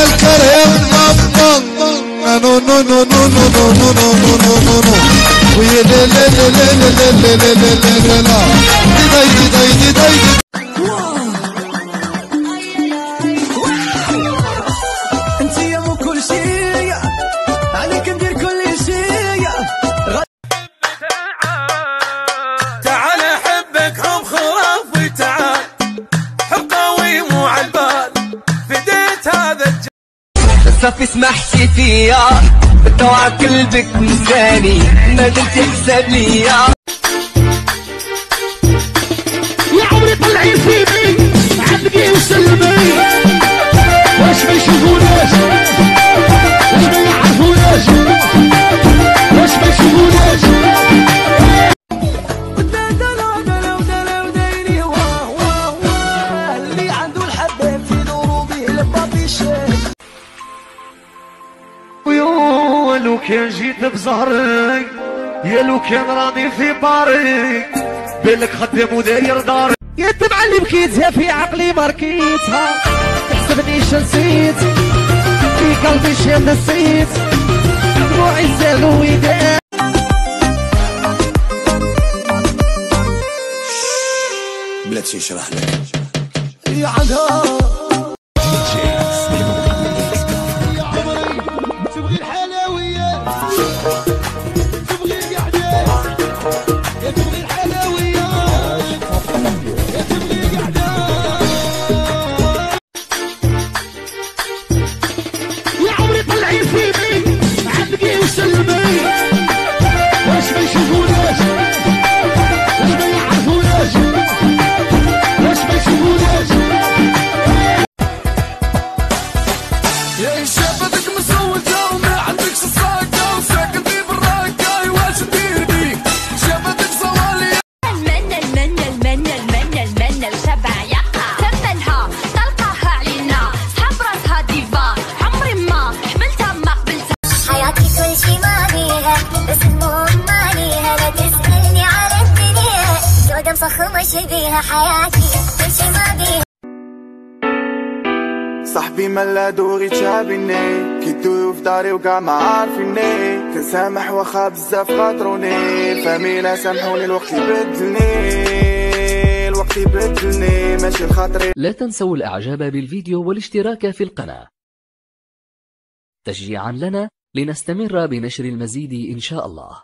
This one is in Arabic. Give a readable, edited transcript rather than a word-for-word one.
الكريم ماما نو نو نو نو نو نو نو نو نو نو نو ويا لا لا لا لا لا لا لا لا لا لا داي داي داي داي انت يا مو كل شيء عليك ندير كل شيء تعال احبك حب خرافي تعال حب قوي مو عالبال فديت هذا صافي اسمحتي فيا بتوع قلبك نساني ما دلت حساب ليا يا عمري طلعي فيني عبقي وسلمي واش ما يشوفوناش واش ما يعرفوناش واش ما يشوفوناش اللي عنده الحباب في ضروبه لبابي شاي يا لو كان جيت بزهرك يا لو كان راني في بارك بالك خدام وداير دارك يا الدمعة اللي بكيتها في عقلي ما ركيتها تحسبنيش نسيت في قلبي شي نسيت دموعي زادوا وداع بلاتي نشرح لك يا عندها تبغي الحلويات تبغي القعدات يا تبغي الحلويات يا تبغي القعدات يا عمري طلعي فيني عبقي وسلمي واش ما يشوفوناش واش ما يعرفوناش واش ما يشوفوناش يا شابتك مسوجة وما عندكش الصاقة وساكن في براكة واش ندير بيك شابتك صوالي المنة الشبع يقع ثمنها طلقها علينا صحاب راسها ديفا عمري ما حملتها ما قبلتها حياتي كل شي ما بيها بس المهم ما ليها لا تسألني على الدنيا سودة مصخمة شبيها حياتي كل شي ما بيها صاحبي ملا دوري تشابيني كي دويو في داري وكاع ما عارفيني كنسامح واخا بزاف خاطروني فاميلا سامحوني الوقت يبدلني ماشي الخاطري. لا تنسوا الاعجاب بالفيديو والاشتراك في القناة تشجيعا لنا لنستمر بنشر المزيد إن شاء الله.